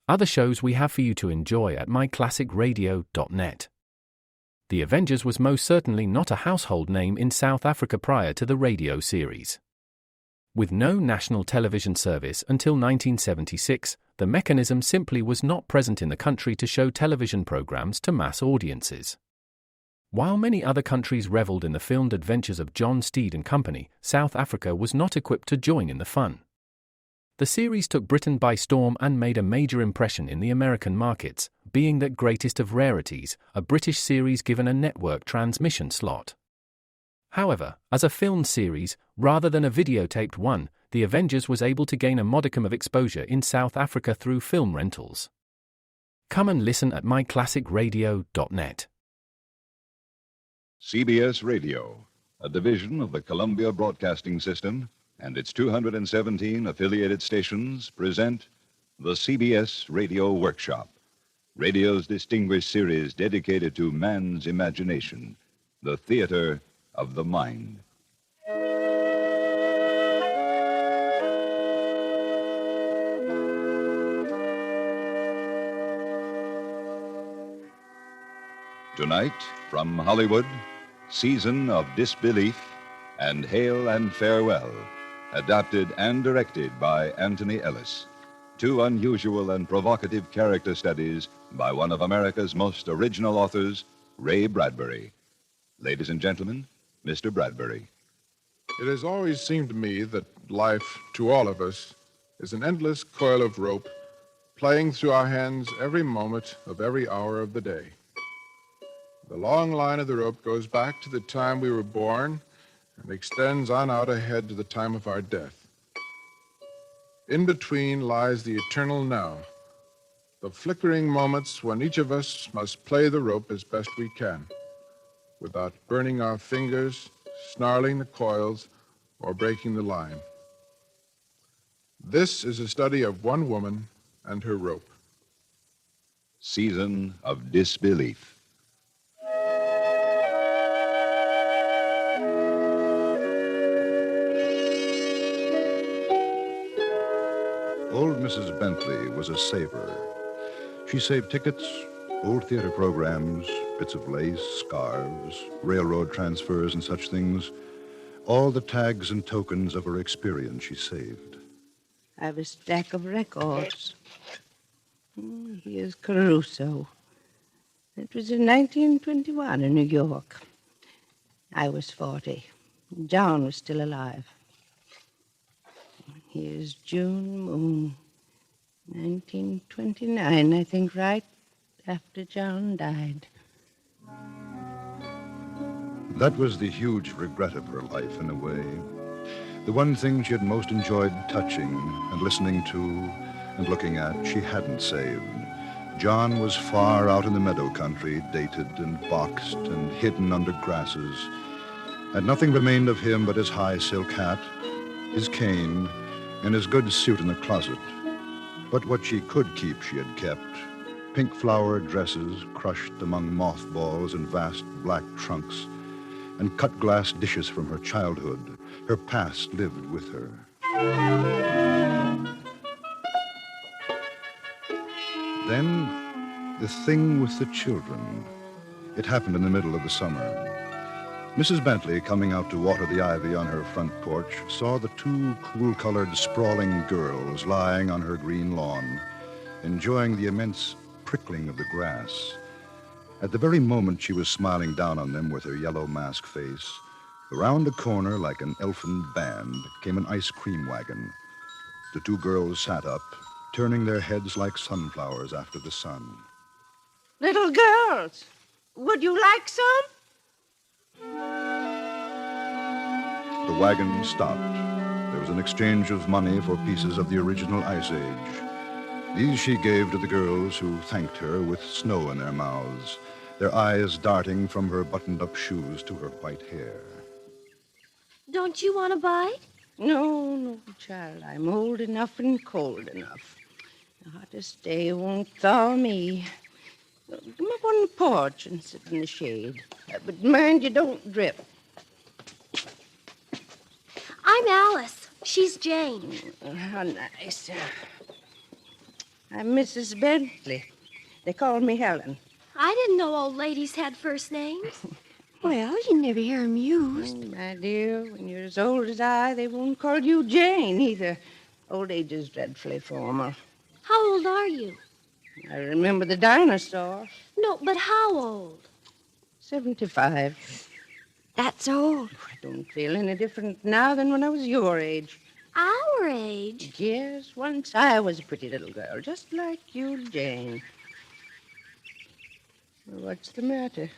other shows we have for you to enjoy at myclassicradio.net. The Avengers was most certainly not a household name in South Africa prior to the radio series. With no national television service until 1976, the mechanism simply was not present in the country to show television programs to mass audiences. While many other countries reveled in the filmed adventures of John Steed and company, South Africa was not equipped to join in the fun. The series took Britain by storm and made a major impression in the American markets, being that greatest of rarities, a British series given a network transmission slot. However, as a filmed series, rather than a videotaped one, The Avengers was able to gain a modicum of exposure in South Africa through film rentals. Come and listen at myclassicradio.net. CBS Radio, a division of the Columbia Broadcasting System, and its 217 affiliated stations present the CBS Radio Workshop, radio's distinguished series dedicated to man's imagination, the theater of the mind. Tonight, from Hollywood, Season of Disbelief and Hail and Farewell, adapted and directed by Anthony Ellis. Two unusual and provocative character studies by one of America's most original authors, Ray Bradbury. Ladies and gentlemen, Mr. Bradbury. It has always seemed to me that life, to all of us, is an endless coil of rope playing through our hands every moment of every hour of the day. The long line of the rope goes back to the time we were born and extends on out ahead to the time of our death. In between lies the eternal now, the flickering moments when each of us must play the rope as best we can, without burning our fingers, snarling the coils, or breaking the line. This is a study of one woman and her rope. Season of Disbelief. Old Mrs. Bentley was a saver. She saved tickets, old theater programs, bits of lace, scarves, railroad transfers, and such things. All the tags and tokens of her experience she saved. I have a stack of records. Here's Caruso. It was in 1921 in New York. I was 40. John was still alive. Here's June Moon, 1929, I think, right after John died. That was the huge regret of her life, in a way. The one thing she had most enjoyed touching and listening to and looking at, she hadn't saved. John was far out in the meadow country, dated and boxed and hidden under grasses. And nothing remained of him but his high silk hat, his cane, and his good suit in the closet. But what she could keep she had kept. Pink flower dresses crushed among mothballs and vast black trunks, and cut glass dishes from her childhood. Her past lived with her. Then, the thing with the children. It happened in the middle of the summer. Mrs. Bentley, coming out to water the ivy on her front porch, saw the two cool-colored, sprawling girls lying on her green lawn, enjoying the immense prickling of the grass. At the very moment she was smiling down on them with her yellow mask face, around a corner like an elfin band came an ice cream wagon. The two girls sat up, turning their heads like sunflowers after the sun. Little girls, would you like some? The wagon stopped. There was an exchange of money for pieces of the original Ice Age. These she gave to the girls, who thanked her with snow in their mouths, their eyes darting from her buttoned-up shoes to her white hair. Don't you want a bite? No, child. I'm old enough and cold enough. The hottest day won't thaw me. Come up on the porch and sit in the shade. But mind you don't drip. I'm Alice. She's Jane. How nice. I'm Mrs. Bentley. They call me Helen. I didn't know old ladies had first names. Well, you never hear 'em used. Oh, my dear, when you're as old as I, they won't call you Jane either. Old age is dreadfully formal. How old are you? I remember the dinosaur. No, but how old? 75. That's old. I don't feel any different now than when I was your age. Our age? Yes, once I was a pretty little girl, just like you, Jane. What's the matter?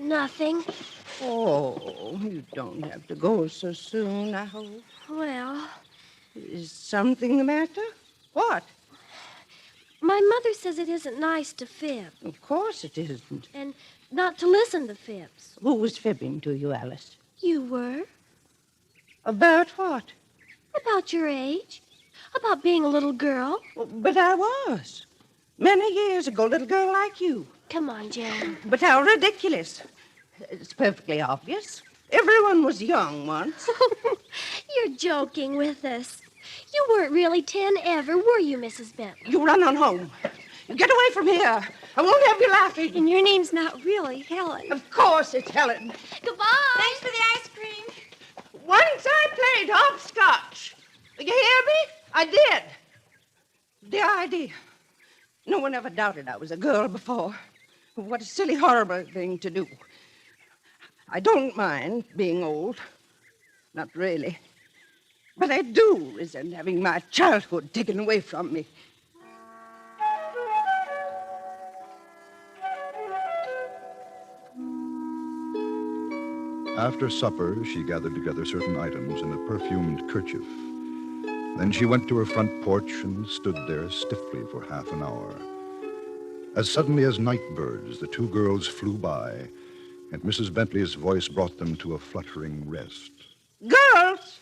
Nothing. Oh, you don't have to go so soon, I hope. Well, Is something the matter? What? my mother says it isn't nice to fib, Of course it isn't. and not to listen to fibs. Who was fibbing to you, Alice? You were? About what? About your age? About being a little girl? But I was. Many years ago, little girl like you. Come on, Jane. But how ridiculous. It's perfectly obvious. Everyone was young once. You're joking with us. You weren't really 10 ever, were you, Mrs. Bentley? You run on home. You get away from here. I won't have you laughing. And your name's not really Helen. Of course it's Helen. Goodbye. Thanks for the ice cream. Once I played hopscotch. You hear me? I did. The idea. No one ever doubted I was a girl before. What a silly, horrible thing to do. I don't mind being old. Not really. But I do resent having my childhood taken away from me. After supper, she gathered together certain items in a perfumed kerchief. Then she went to her front porch and stood there stiffly for half an hour. As suddenly as night birds, the two girls flew by, and Mrs. Bentley's voice brought them to a fluttering rest. Girls!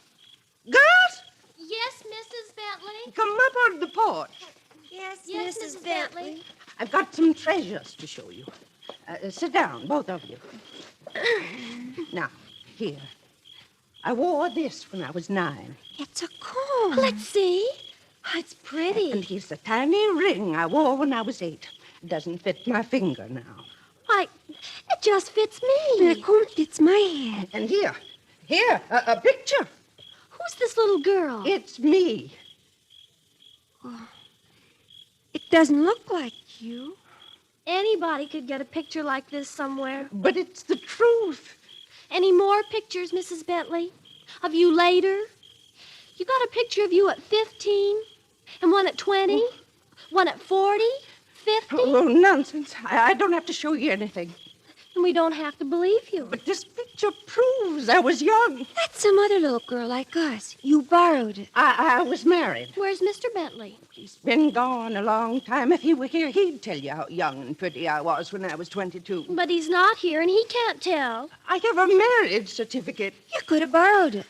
Girls! Yes, Mrs. Bentley? Come up on the porch. Yes, Yes, Mrs. Bentley. I've got some treasures to show you. Sit down, both of you. Now, here. I wore this when I was 9. It's a comb. Let's see. Oh, it's pretty. And here's a tiny ring I wore when I was 8. It doesn't fit my finger now. Why, it just fits me. The comb fits my head. And here, a picture. Who's this little girl? It's me. It doesn't look like you. Anybody could get a picture like this somewhere. But it's the truth. Any more pictures, Mrs. Bentley? Of you later? You got a picture of you at 15? And one at 20? One at 40? 50? Oh, nonsense. I don't have to show you anything. And we don't have to believe you. But this picture proves I was young. That's some other little girl like us. You borrowed it. I was married. Where's Mr. Bentley? He's been gone a long time. If he were here, he'd tell you how young and pretty I was when I was 22. But he's not here, and he can't tell. I have a marriage certificate. You could have borrowed it.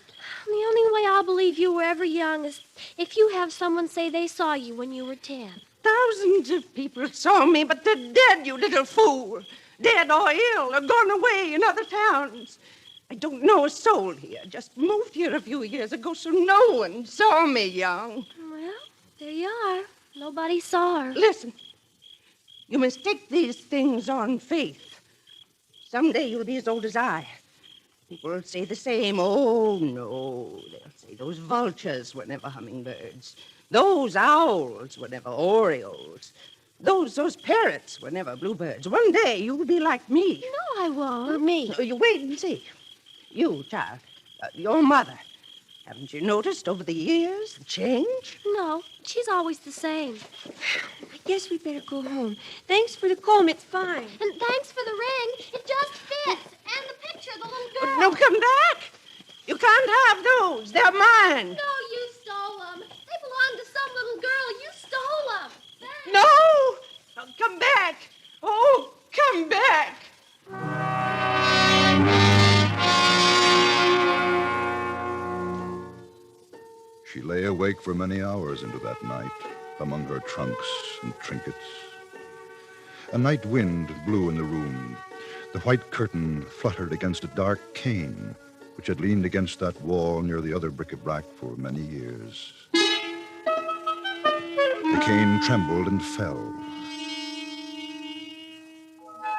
The only way I'll believe you were ever young is if you have someone say they saw you when you were 10. Thousands of people saw me, but they're dead, you little fool. Dead or ill or gone away in other towns. I don't know a soul here. Just moved here a few years ago, so no one saw me young. Well, there you are. Nobody saw her. Listen, you must take these things on faith. Someday you'll be as old as I. People will say the same. Oh, no. They'll say those vultures were never hummingbirds. Those owls were never orioles. Those parrots were never bluebirds. One day you'll be like me. No, I won't. Or me. No, you wait and see. You, child, your mother. Haven't you noticed over the years the change? No, she's always the same. I guess we better go home. Thanks for the comb. It's fine. And thanks for the ring. It just fits. And the picture of the little girl. No, come back. You can't have those. They're mine. No, you stole them. They belong to some little girl. You stole them. No! Oh, come back. Oh, come back. She lay awake for many hours into that night, among her trunks and trinkets. A night wind blew in the room. The white curtain fluttered against a dark cane, which had leaned against that wall near the other bric-a-brac for many years. The cane trembled and fell.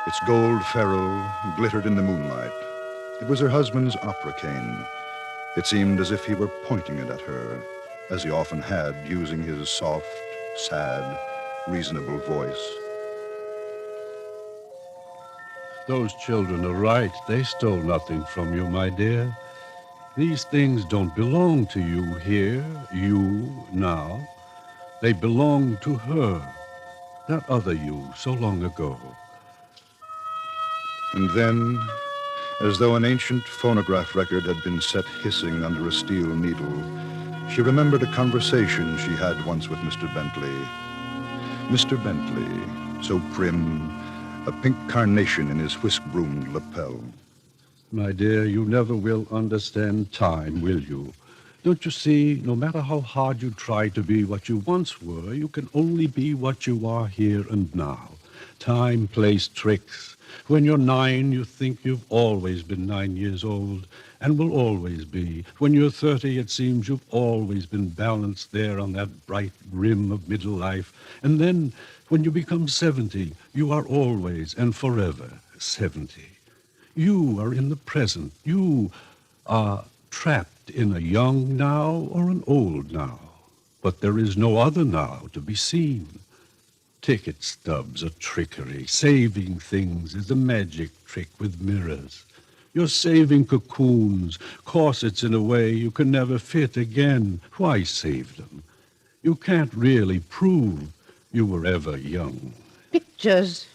Its gold ferrule glittered in the moonlight. It was her husband's opera cane. It seemed as if he were pointing it at her, as he often had, using his soft, sad, reasonable voice. Those children are right. They stole nothing from you, my dear. These things don't belong to you here, you, now. They belong to her, that other you, so long ago. And then, as though an ancient phonograph record had been set hissing under a steel needle, she remembered a conversation she had once with Mr. Bentley. Mr. Bentley, so prim, a pink carnation in his whisk-broomed lapel. My dear, you never will understand time, will you? Don't you see, no matter how hard you try to be what you once were, you can only be what you are here and now. Time plays tricks. When you're 9, you think you've always been 9 years old and will always be. When you're 30, it seems you've always been balanced there on that bright rim of middle life. And then, when you become 70, you are always and forever 70. You are in the present. You are trapped in a young now or an old now. But there is no other now to be seen. Ticket stubs are trickery. Saving things is a magic trick with mirrors. You're saving cocoons, corsets in a way you can never fit again. Why save them? You can't really prove you were ever young. Pictures,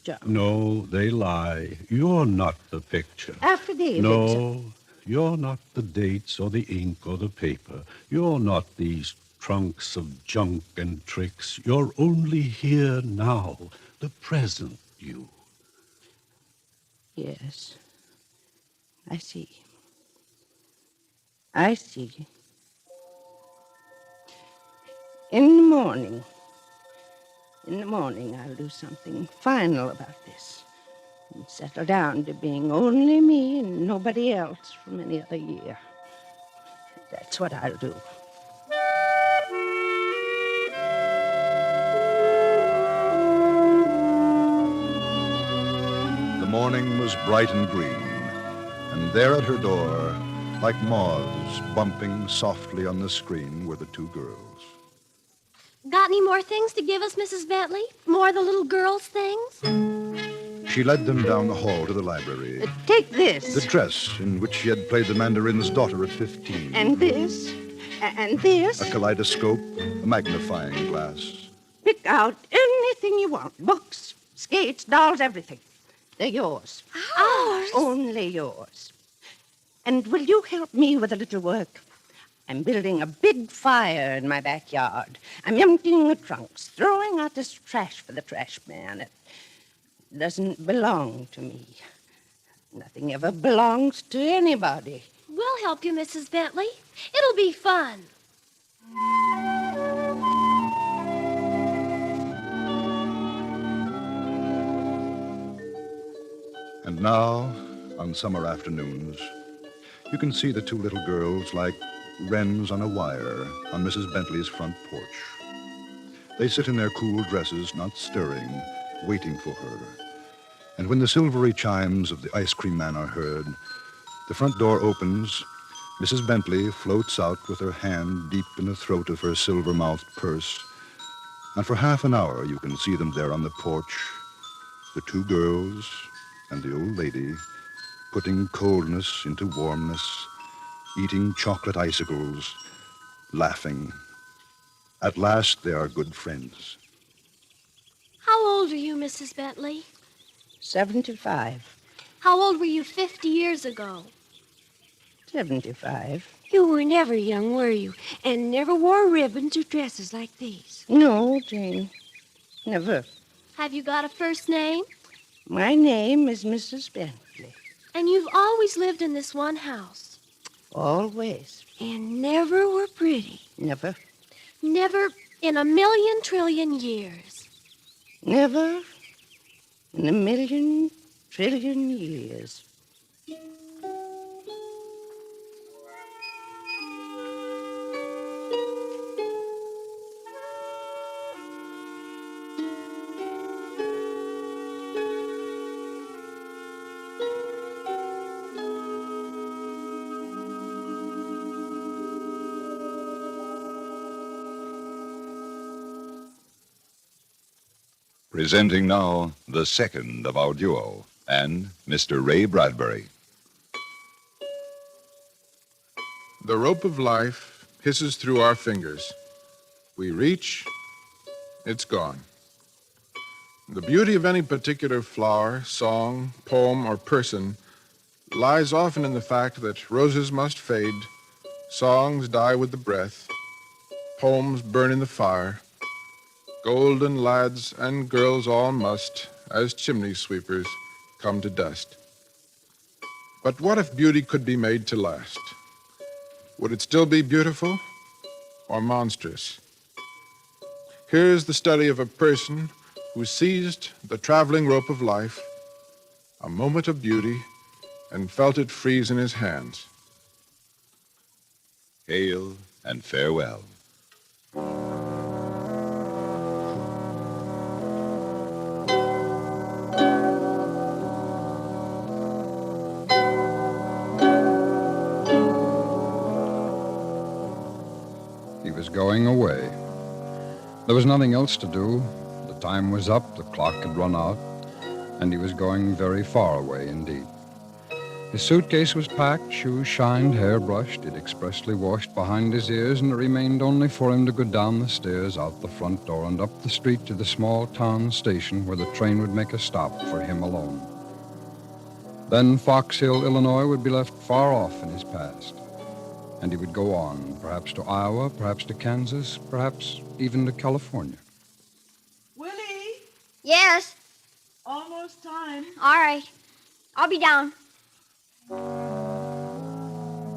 John. No, they lie. You're not the picture. Affidavits. No, you're not the dates or the ink or the paper. You're not these trunks of junk and tricks. You're only here now, the present you. Yes, I see. I see. In the morning, I'll do something final about this and settle down to being only me and nobody else for many other year. That's what I'll do. The morning was bright and green, and there at her door, like moths bumping softly on the screen, were the two girls. Got any more things to give us, Mrs. Bentley? More of the little girls' things? She led them down the hall to the library. Take this. The dress in which she had played the mandarin's daughter at 15. And this. And this. A kaleidoscope, a magnifying glass. Pick out anything you want. Books, skates, dolls, everything. They're yours. Ours? Only yours. And will you help me with a little work? I'm building a big fire in my backyard. I'm emptying the trunks, throwing out this trash for the trash man. It doesn't belong to me. Nothing ever belongs to anybody. We'll help you, Mrs. Bentley. It'll be fun. And now, on summer afternoons, you can see the two little girls like wrens on a wire on Mrs. Bentley's front porch. They sit in their cool dresses, not stirring, waiting for her. And when the silvery chimes of the ice cream man are heard, the front door opens, Mrs. Bentley floats out with her hand deep in the throat of her silver-mouthed purse, and for half an hour you can see them there on the porch, the two girls and the old lady, putting coldness into warmness, eating chocolate icicles, laughing. At last they are good friends. How old are you, Mrs. Bentley? 75. How old were you 50 years ago? 75. You were never young, were you? And never wore ribbons or dresses like these? No, Jane. Never. Have you got a first name? My name is Mrs. Bentley. And you've always lived in this one house? Always. And never were pretty? Never. Never in a million trillion years? Never in a million trillion years. Presenting now the second of our duo, and Mr. Ray Bradbury. The rope of life hisses through our fingers. We reach, it's gone. The beauty of any particular flower, song, poem, or person lies often in the fact that roses must fade, songs die with the breath, poems burn in the fire, golden lads and girls all must, as chimney sweepers, come to dust. But what if beauty could be made to last? Would it still be beautiful or monstrous? Here's the study of a person who seized the traveling rope of life, a moment of beauty, and felt it freeze in his hands. Hail and farewell. He was going away. There was nothing else to do. The time was up, the clock had run out, and he was going very far away indeed. His suitcase was packed, shoes shined, hair brushed, it expressly washed behind his ears, and it remained only for him to go down the stairs, out the front door, and up the street to the small town station where the train would make a stop for him alone. Then Fox Hill, Illinois would be left far off in his past, and he would go on, perhaps to Iowa, perhaps to Kansas, perhaps even to California. Willie, Yes. almost time. All right. I'll be down.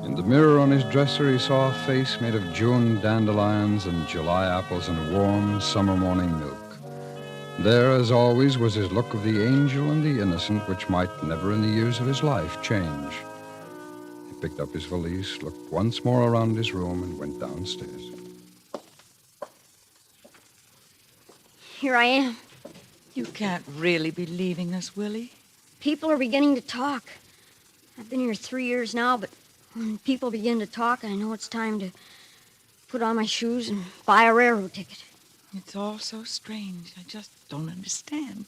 In the mirror on his dresser, he saw a face made of June dandelions and July apples and warm summer morning milk. There, as always, was his look of the angel and the innocent, which might never in the years of his life change. He picked up his valise, looked once more around his room, and went downstairs. Here I am. You can't really be leaving us, Willie. People are beginning to talk. I've been here 3 years now, but when people begin to talk, I know it's time to put on my shoes and buy a railroad ticket. It's all so strange. I just don't understand.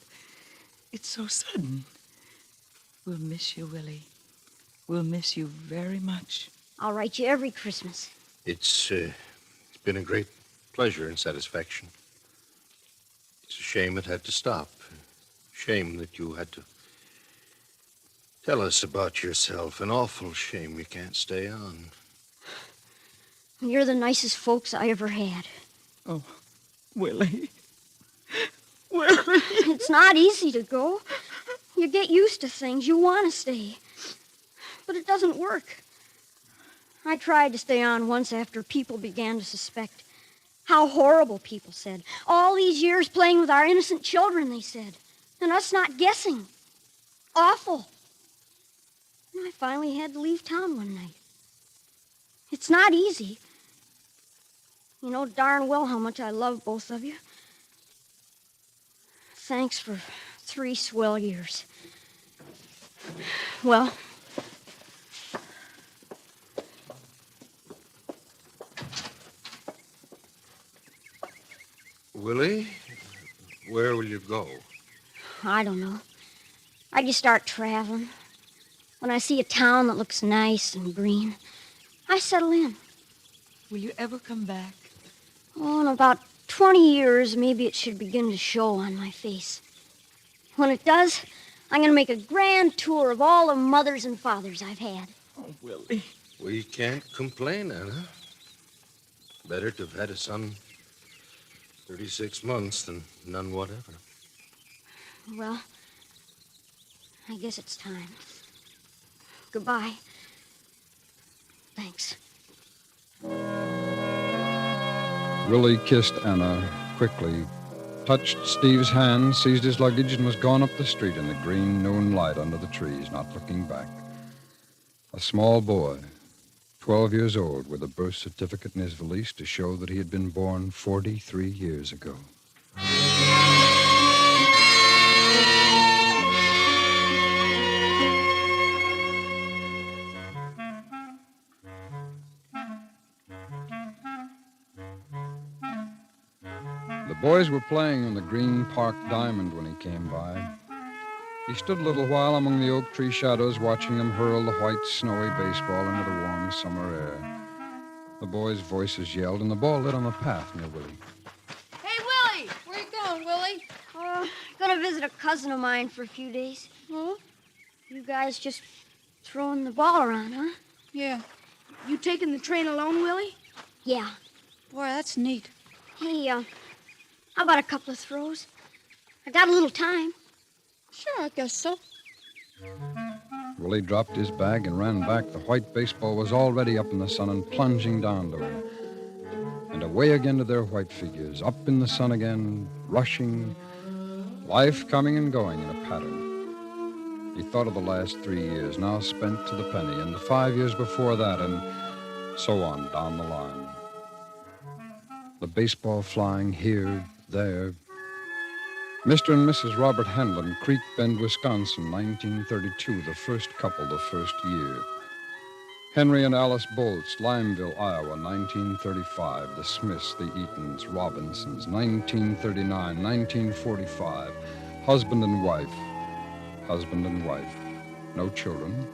It's so sudden. We'll miss you, Willie. We'll miss you very much. I'll write you every Christmas. It's been a great pleasure and satisfaction. It's a shame it had to stop. Shame that you had to tell us about yourself. An awful shame you can't stay on. You're the nicest folks I ever had. Oh, Willie. Willie. It's not easy to go. You get used to things. You want to stay. But it doesn't work. I tried to stay on once after people began to suspect. How horrible, people said. All these years playing with our innocent children, they said. And us not guessing. Awful. And I finally had to leave town one night. It's not easy. You know darn well how much I love both of you. Thanks for 3 swell years. Well, Willie, where will you go? I don't know. I just start traveling. When I see a town that looks nice and green, I settle in. Will you ever come back? Oh, in about 20 years, maybe it should begin to show on my face. When it does, I'm going to make a grand tour of all the mothers and fathers I've had. Oh, Willie. We can't complain, Anna. Better to have had a son 36 months than none whatever. Well, I guess it's time. Goodbye. Thanks. Willie kissed Anna quickly, touched Steve's hand, seized his luggage, and was gone up the street in the green noon light under the trees, not looking back. A small boy, 12 years old, with a birth certificate in his valise to show that he had been born 43 years ago. The The boys were playing on the Green Park Diamond when he came by. He stood a little while among the oak tree shadows, watching them hurl the white, snowy baseball into the warm summer air. The boys' voices yelled, and the ball lit on the path near Willie. Hey, Willie! Where you going, Willie? Gonna visit a cousin of mine for a few days. Huh? You guys just throwing the ball around, huh? Yeah. You taking the train alone, Willie? Yeah. Boy, that's neat. Hey, how about a couple of throws? I got a little time. Sure, I guess so. Willie dropped his bag and ran back. The white baseball was already up in the sun and plunging down to him. And away again to their white figures, up in the sun again, rushing, life coming and going in a pattern. He thought of the last 3 years, now spent to the penny, and the 5 years before that, and so on down the line. The baseball flying here, there. Mr. and Mrs. Robert Handlin, Creek Bend, Wisconsin, 1932, the first couple, the first year. Henry and Alice Bolts, Limeville, Iowa, 1935, the Smiths, the Eatons, Robinsons, 1939, 1945, husband and wife, husband and wife. No children,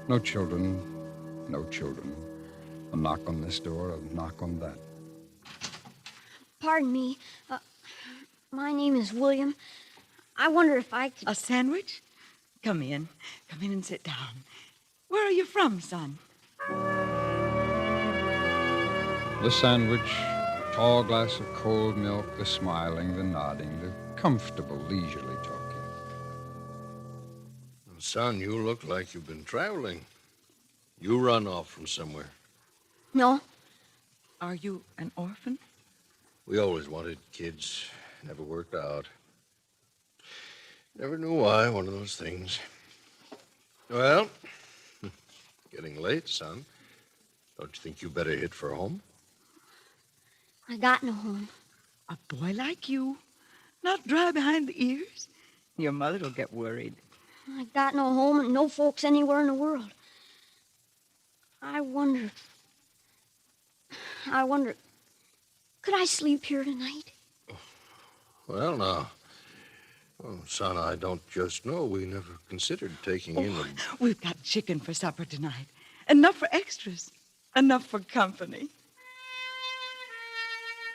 no children, no children. A knock on this door, a knock on that. Pardon me. My name is William. I wonder if I could... A sandwich? Come in. Come in and sit down. Where are you from, son? The sandwich, tall glass of cold milk, the smiling, the nodding, the comfortable, leisurely talking. Son, you look like you've been traveling. You run off from somewhere. No. Are you an orphan? We always wanted kids. Never worked out. Never knew why, one of those things. Well, getting late, son. Don't you think you better hit for home? I got no home. A boy like you? Not dry behind the ears? Your mother'll get worried. I got no home and no folks anywhere in the world. I wonder, could I sleep here tonight? Well, now, son, I don't just know. We never considered taking in a... We've got chicken for supper tonight. Enough for extras. Enough for company.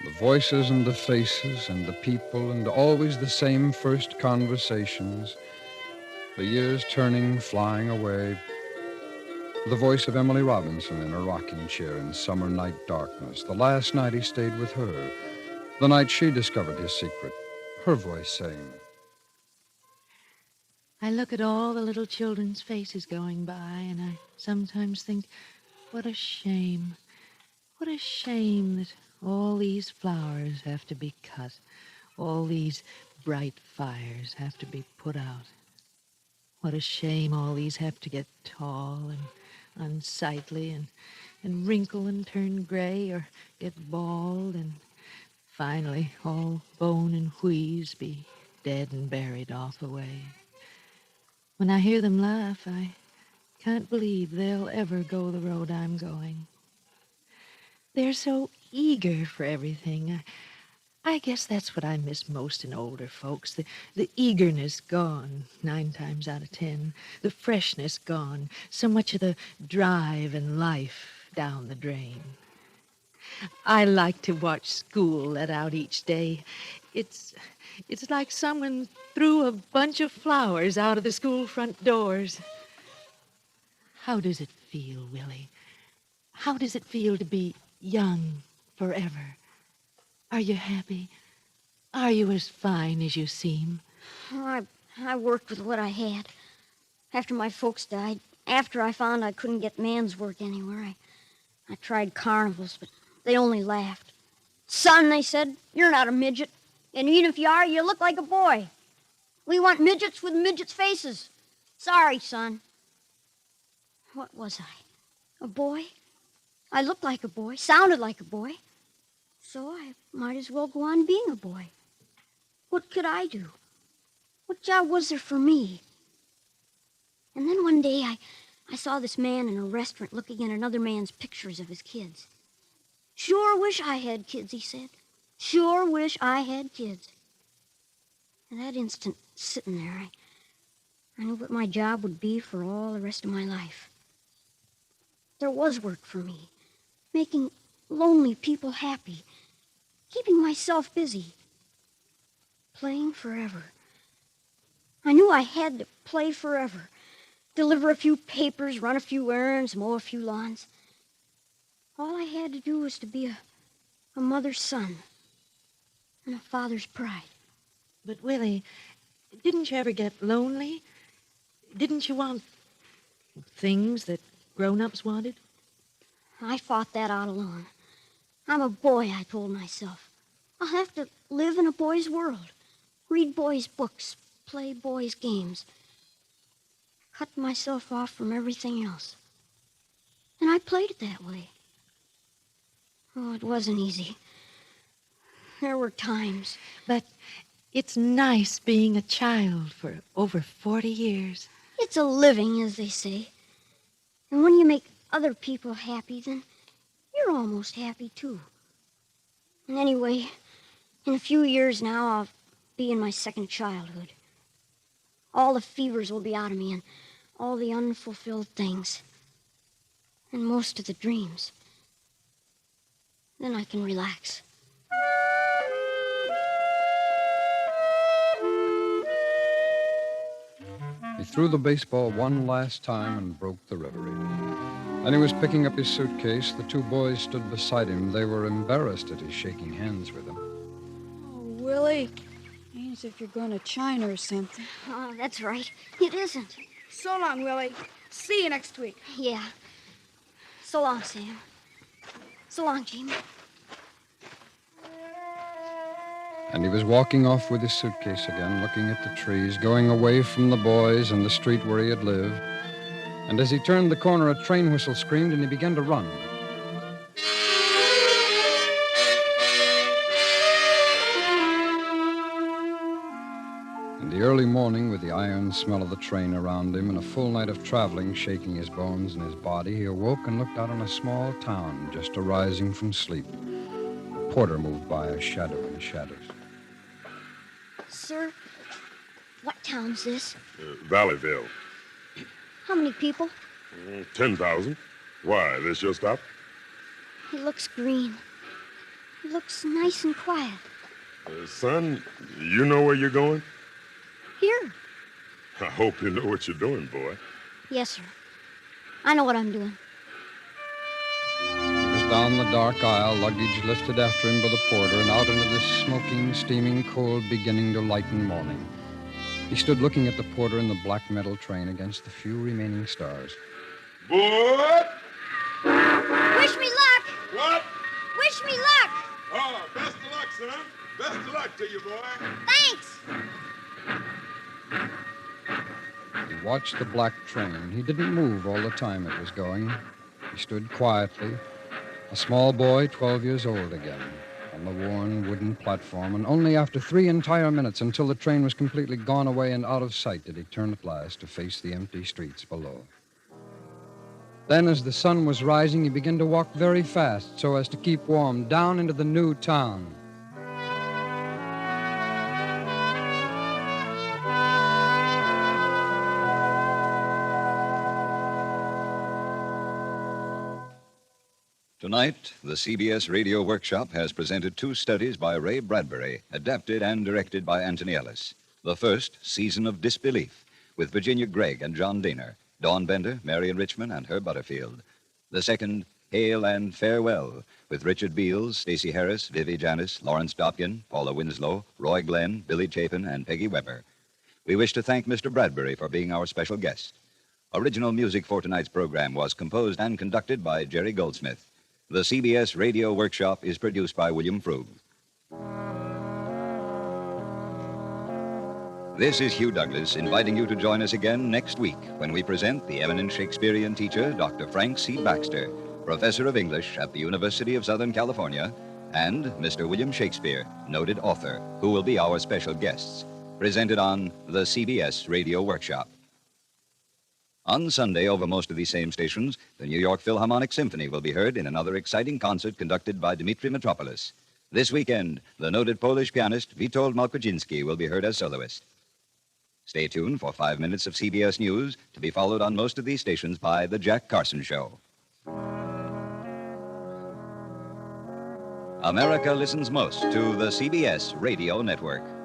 The voices and the faces and the people and always the same first conversations. The years turning, flying away. The voice of Emily Robinson in her rocking chair in summer night darkness. The last night he stayed with her. The night she discovered his secret. Her voice saying, I look at all the little children's faces going by, and I sometimes think, what a shame. What a shame that all these flowers have to be cut. All these bright fires have to be put out. What a shame all these have to get tall and unsightly and wrinkle and turn gray or get bald and finally all bone and wheeze be dead and buried off away. When I hear them laugh, I can't believe they'll ever go the road I'm going. They're so eager for everything. I guess that's what I miss most in older folks. The eagerness gone 9 times out of 10. The freshness gone. So much of the drive and life down the drain. I like to watch school let out each day. It's like someone threw a bunch of flowers out of the school front doors. How does it feel, Willie? How does it feel to be young forever? Are you happy? Are you as fine as you seem? Oh, I worked with what I had. After my folks died, after I found I couldn't get man's work anywhere, I tried carnivals, but they only laughed. Son, they said, you're not a midget. And even if you are, you look like a boy. We want midgets with midgets' faces. Sorry, son. What was I? A boy? I looked like a boy, sounded like a boy. So I might as well go on being a boy. What could I do? What job was there for me? And then one day I saw this man in a restaurant looking at another man's pictures of his kids. Sure wish I had kids, he said. Sure wish I had kids. And that instant, sitting there, I knew what my job would be for all the rest of my life. There was work for me, making lonely people happy, keeping myself busy, playing forever. I knew I had to play forever, deliver a few papers, run a few errands, mow a few lawns. All I had to do was to be a mother's son and a father's pride. But, Willie, didn't you ever get lonely? Didn't you want things that grown-ups wanted? I fought that out alone. I'm a boy, I told myself. I'll have to live in a boy's world, read boys' books, play boys' games, cut myself off from everything else. And I played it that way. Oh, it wasn't easy. There were times. But it's nice being a child for over 40 years. It's a living, as they say. And when you make other people happy, then you're almost happy, too. And anyway, in a few years now, I'll be in my second childhood. All the fevers will be out of me, and all the unfulfilled things. And most of the dreams. Then I can relax. He threw the baseball one last time and broke the reverie. Then he was picking up his suitcase. The two boys stood beside him. They were embarrassed at his shaking hands with them. Oh, Willie. Ain't as if you're going to China or something. Oh, that's right. It isn't. So long, Willie. See you next week. Yeah. So long, Sam. So long, Jamie. And he was walking off with his suitcase again, looking at the trees, going away from the boys and the street where he had lived. And as he turned the corner, a train whistle screamed, and he began to run. In the early morning, with the iron smell of the train around him and a full night of traveling shaking his bones and his body, he awoke and looked out on a small town just arising from sleep. A porter moved by, a shadow in the shadows. Sir, what town's this? Valleyville. How many people? 10,000. Why, this your stop? It looks green. It looks nice and quiet. Son, you know where you're going? Here. I hope you know what you're doing, boy. Yes, sir. I know what I'm doing. He was down the dark aisle, luggage lifted after him by the porter, and out into the smoking, steaming cold beginning to lighten morning. He stood looking at the porter in the black metal train against the few remaining stars. Boy! Wish me luck! What? Wish me luck! Oh, best of luck, son. Best of luck to you, boy. Thanks! He watched the black train. He didn't move all the time it was going. He stood quietly, a small boy, 12 years old again, on the worn wooden platform, and only after 3 entire minutes, until the train was completely gone away and out of sight, did he turn at last to face the empty streets below. Then, as the sun was rising, he began to walk very fast so as to keep warm down into the new town. Tonight, the CBS Radio Workshop has presented 2 studies by Ray Bradbury, adapted and directed by Anthony Ellis. The first, Season of Disbelief, with Virginia Gregg and John Daner, Dawn Bender, Marion Richmond, and Herb Butterfield. The second, Hail and Farewell, with Richard Beals, Stacey Harris, Vivi Janis, Lawrence Dopkin, Paula Winslow, Roy Glenn, Billy Chapin, and Peggy Weber. We wish to thank Mr. Bradbury for being our special guest. Original music for tonight's program was composed and conducted by Jerry Goldsmith. The CBS Radio Workshop is produced by William Frug. This is Hugh Douglas inviting you to join us again next week when we present the eminent Shakespearean teacher, Dr. Frank C. Baxter, professor of English at the University of Southern California, and Mr. William Shakespeare, noted author, who will be our special guests, presented on the CBS Radio Workshop. On Sunday, over most of these same stations, the New York Philharmonic Symphony will be heard in another exciting concert conducted by Dmitri Mitropoulos. This weekend, the noted Polish pianist Witold Malkoczynski will be heard as soloist. Stay tuned for 5 minutes of CBS News, to be followed on most of these stations by The Jack Carson Show. America listens most to the CBS Radio Network.